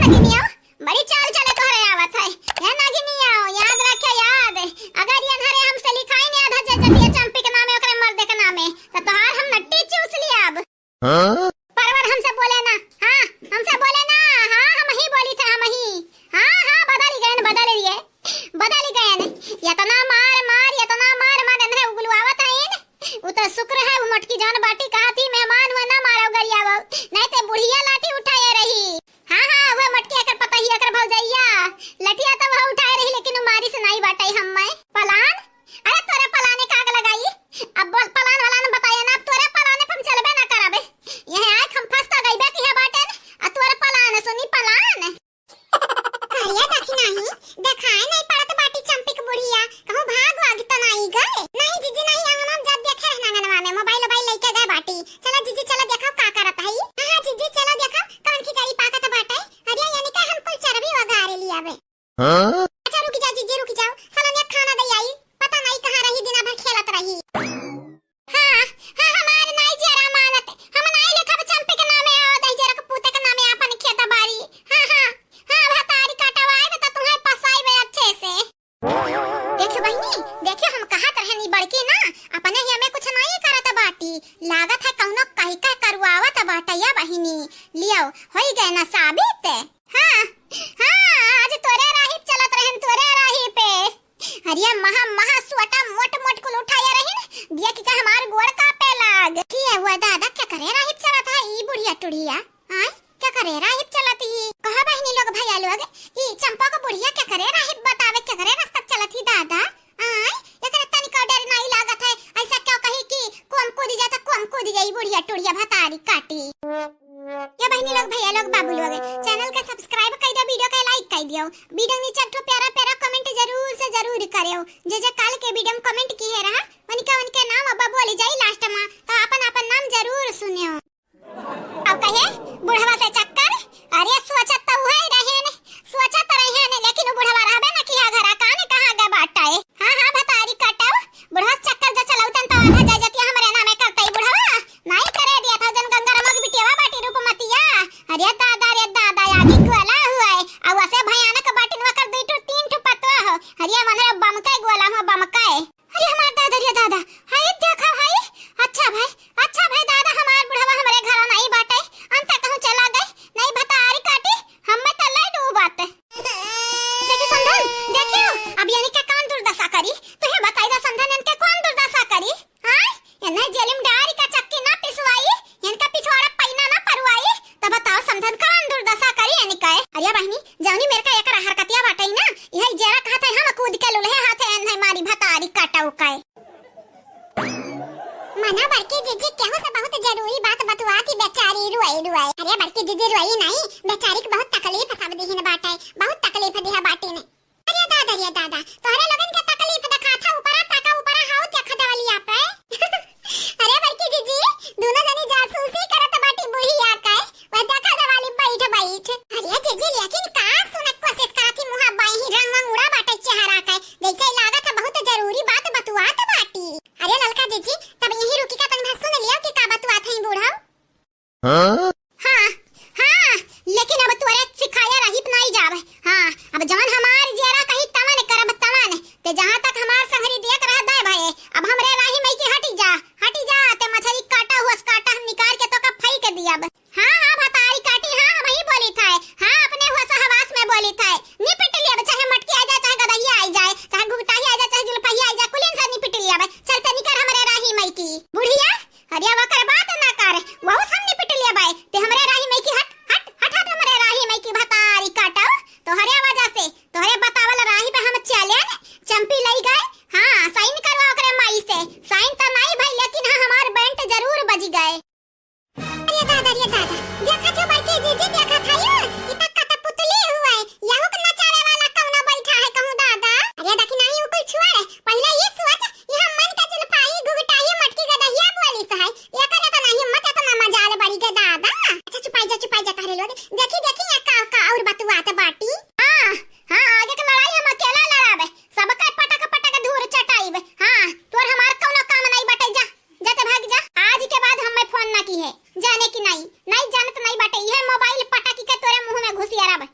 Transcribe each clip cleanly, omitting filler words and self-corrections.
नागिनिया बड़ी चाल चले तोहरे आवत है। हे नागिनिया याद रखे याद, अगर ये धरे हमसे लिखाई नहीं आधा जतिया चंपी के नामे ओकरे मर्दे के नामे तो तोहार हम नट्टी चूस लिया अब। हां परवर हमसे बोले ना, हां हमसे बोले ना, हां हम ही बोली थे, हम ही हां बदल गए ने इतना मार अंदर उगलवावत है। उ तो शुक्र है वो मटकी जान बाटी कहती मेहमान हुआ ना मारो गरियावो, नहीं ते बुढ़िया लाठी उठाए रही। हां वो मटकी एकर पता ही एकर भौजैया लठिया तो वह उठाए रही, लेकिन मारी से नहीं बाटई हम मैं पलान। अरे तोरे पलाने का आग लगाई, अब बोल पलान वाला ने बताया ना, तोरे पलाने पे हम चलबे ना करबे। यह आए हम फंसता गईबे कि है बाटन आ तोरे पलान सुनी पलान करिया देखी नहीं देखाए नहीं पड़त बाटी चंपी के बुढ़िया कहूं भाग भाग त नहीं गए। नहीं जीजी नहीं हम जब देखे नंगनवा में मोबाइल लेके गए बाटी। चलो जीजी चलो देखो का करत है। हां जीजी चलो देखो कौन की गाड़ी पाकत बाटे। अरे यानी का हम कुल चरबी वगारे लियावे। हां अच्छा रुक जा जीजी रुक जाओ, साला ने खाना दे आई पता नहीं कहां रही दिन भर खेलत रही। हां हमार नहीं जरा मानत, हम नहीं लिखब चंपी के नामे आओ दई जरा के पूते के नामे अपन खेत बाड़ी। हां भतारी कटवाए तो तुम्हें पसाईबे अच्छे से। देखो बहनी देखो हम कहत रहनी बड़की ना अपने ही हमें कुछ नहीं करत बाटी, लागत है कौनो कहीं का करवावत बाटैया बहनी लियो होई गए ना साबित। हां आज तोरे राही चलत रहन तोरे राही पे। हरिया महा सुअटा मोट कुल उठाया रही दिया कि हमार गोड़ कापे लाग। की हुआ दादा क्या करे राही चलत है ई बुढ़िया टुढ़िया। हां क्या करे राही चलत ही कहा बहनी लोग भैया लोग ई चंपा को बुढ़िया क्या करे राही बतावे क्या करे रास्ता चलत ही दादा। हां एकरा तनिक डर नहीं लागत है, ऐसा क्या कही कि कोम कूद जाता कोम कूद जाई बुढ़िया टुढ़िया भतारी काटी। ये बहनी लोग भैया लोग बाबू लोग चैनल का सब्सक्राइब कर दियो, वीडियो का लाइक कर दियो, वीडियो नीचे एक प्यारा कमेंट जरूर करियो। जे काल के वीडियो में कमेंट की है रहा उनके नाम अब बोली जाई लास्ट में तो अपन नाम जरूर सुनियो। अब कहे बुढ़वा से चक्कर अरे सोचत तो है रहे ने लेकिन बुढ़वा रहबे ना किया घरा काने कहां गए बाटाए। हां भतारी कटाव बुढ़वा चक्कर जो चलाउतन तो आधा जाय जति हमरे नामे करतई बुढ़वा नहीं करे दिया था जन गंगा रमक बिटियावा बाटी रूपमतिया। अरे दादा आदि गोला हुआ है और वैसे भयानक बाटी न कर 2 टू 3 टू पतवा हो। अरे मनरे बमकाई गोला हो बमकाई। अरे हमार दादा रे दादा हाय देखा हाय अच्छा भाई दादा हमार बुढ़वा हमरे घर नहीं बाटे अंत कहूं चला गए नहीं भतारी काटी हम में तले डूबत। देखो संधन देखियो अब यानी क्या कौन दुर्दशा करी तो ये बताई दा संधन इनके कौन दुर्दशा करी। हां इन्हें जेलिम डारी का चक्की ना पिसवाई इनका पिछवाड़ा पैना ना परवाई तब बताओ संधन कौन दुर्दशा करी यानी कहे। अरे बहनी जौनी मेरे का एक हरकतिया बाटे ना यही जरा कहत है हम कूद के लुले हाथे एन मारी भतारी काटाऊ काए। मना बड़की जीजी केहू से बहुत जरूरी बात बतवाती बेचारी रुई। अरे बड़की जीजी रुई नहीं बेचारी को बहुत तकलीफ सब दीहिन बाटे बहुत तकलीफ दिया बाटी ने। अरे दादा तोहरे लोगन के तकलीफ देखा था ऊपर हाउ देख दवलिया पे। अरे बड़की जीजी दोनों जनी जासूसी करत बाटी बुढ़िया के वो देखा दवाली बैठ। अरे जीजी लेकिन का सुनक कोशिश करती मुहा बाई रंग उड़ा बाटे चेहरा के जैसे लागत बहुत जरूरी बात बतवात बाटी। अरे ललका जीजी तब यही रुकी का तनी सुन लिया कि का बतवात है बूढ़ा। हां लेकिन अब तोरे सिखाया रही नहीं जावे। हां अब जवन हमार जेरा कही तवन करब तवन ते जहां तक हमार संगरी देख रह दे भाई अब हमरे राही मई की हटी जा ते मछली काटा हम निकाल के तो का फई के दिया। हां भतारी काटी हां हम ही बोली था। हां अपने होश हवास में बोली था निपट लिया चाहे मटकी आ जाए चाहे गदहिया आ जाए चाहे घुगटाही आ जाए चाहे जुलपहिया आ जाए कुलिन से निपट लिया चल तनी कर हमरे राही मई की बुढ़िया। अरे वकर बात ना कर बहुत हम निपट लिया भाई ते हमरे राही मई की हट हमरे राही मई की भतारी काटाओ तोहरे वजह से तोहरे बतावल राही पे हम चले चंपी लई गए। हां साइन करवा ओकरे माई से साइन तो नहीं भाई लेकिन हां हमार बेंट जरूर बज गए। अरे दादा देखा जो बड़की जीजी देखा था ये इतना कटपुतली हुआ है यहू के नचावे वाला कौन बैठा है कहूं दादा। अरे देखी नहीं वो कोई छुआ पहले ये सोच ये हम मन का जुलपाही घुगटाही मटकी गदहिया बोली सहाय ये करे तो नहीं मत तो मजाल बड़ी के दादा। अच्छा छुपाई जा करे लोग देखी ये का और बतवात बाटी। हां आगे के लड़ाई हम अकेला लड़ाबे सबका पटक धूर चटाईबे। हां तोर हमार कोनो काम नहीं बाटे जाते भाग जा। आज के बाद हम फोन ना की है जाने की नहीं जानत नहीं बाटे ये मोबाइल पटकी के तोरे मुंह में घुसिया रहा।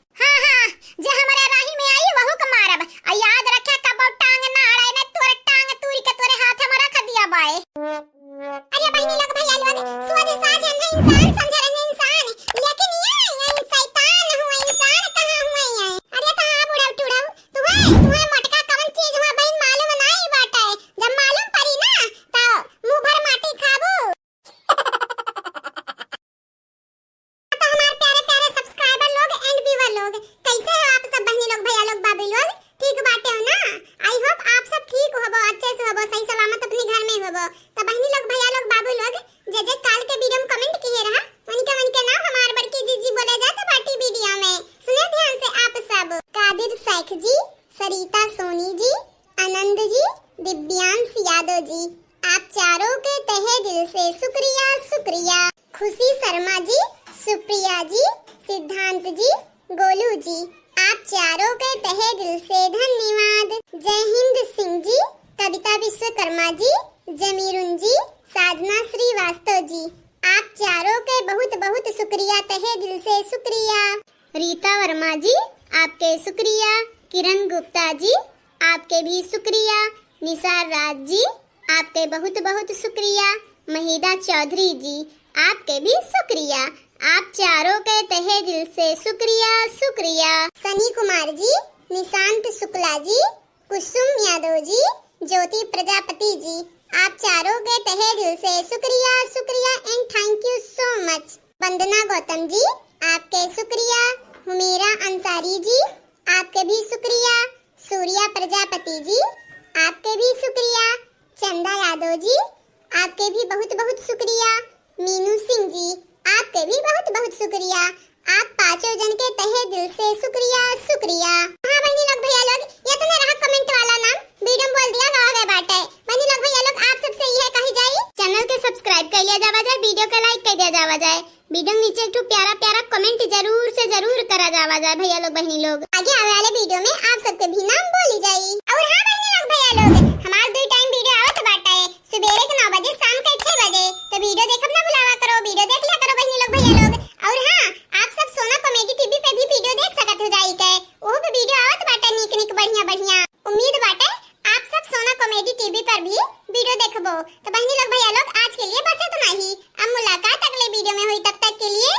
लोग। कैसे हो आप सब बहनी लोग, भैया लोग, भाभी लोग? ठीक बाटे हो ना? आई होप आप सब ठीक होबो, अच्छे से होबो, सही सलामत अपने घर में होबो। तो बहनी लोग, भैया लोग, बाबू लोग, जे काल के वीडियो में कमेंट किए रहा उनके नाम हमार बड़की जीजी बोले जाते बाटी वीडियो में। सुने ध्यान से आप सब। कादिर शेख जी, सरिता सोनी जी, आनंद जी, दिव्यांश यादव जी, आप चारों के तहे दिल से शुक्रिया शुक्रिया। खुशी शर्मा जी, सुप्रिया जी, सिद्धांत जी, गोलू जी, आप चारों के तहे दिल से धन्यवाद। जय हिंद सिंह जी, कविता विश्वकर्मा जी, जमीरुन जी, साधना श्रीवास्तव जी, आप चारों के बहुत बहुत शुक्रिया, तहे दिल से शुक्रिया। रीता वर्मा जी, आपके शुक्रिया। किरण गुप्ता जी, आपके भी शुक्रिया। निसार राज जी, आपके बहुत बहुत शुक्रिया। महिदा चौधरी जी, आपके भी शुक्रिया। आप चारों के तहे दिल से शुक्रिया शुक्रिया। सनी कुमार जी, निशांत शुक्ला जी, कुसुम यादव जी, ज्योति प्रजापति जी, आप चारों के तहे दिल से शुक्रिया शुक्रिया and thank you so much. Vandana Gautam ji, आपके शुक्रिया। हुमेरा अंसारी जी, आपके भी शुक्रिया। सूर्या प्रजापति जी, आपके भी शुक्रिया। चंदा यादव जी, आपके भी बहुत बहुत शुक्रिया। मीनू सिंह जी, आपके भी बहुत बहुत शुक्रिया। आप पांचों जन के तहे दिल से शुक्रिया शुक्रिया। हाँ बहनी लोग, भैया लोग, ये तो रहा कमेंट वाला नाम, वीडियो बोल दिया गावा गए बाटे। बहनी लोग, भैया लोग, आप सबसे यह कही जाए चैनल के सब्सक्राइब कर लिया जावा जाए, वीडियो को लाइक कर दिया जावा जाए, वीडियो नीचे एक प्यारा प्यारा कमेंट जरूर से जरूर करा जावा जाए भैया लोग बहनी लोग। आगे आने वाले वीडियो में आप सबके भी नाम बोली जाए। और हाँ बहनी लोग, भैया लोग, हमार 2 टाइम वीडियो आवत बाटे, सुबेरे के 9 बजे, शाम के 6 बजे। तो वीडियो देखब ना भुलावा करो, वीडियो देख लिया करो बहनी लोग, भैया लोग। और हाँ, आप सब सोना कॉमेडी टीवी पे भी वीडियो देख सकत हो जाई के, वो भी वीडियो आवत बाटे निक निक बढ़िया बढ़िया। उम्मीद बाटे आप सब सोना कॉमेडी टीवी पर भी वीडियो देखबो। तो बहनी लोग, भैया लोग, आज के लिए बस इतना ही। अब मुलाकात अगले वीडियो में हुई, तब तक के लिए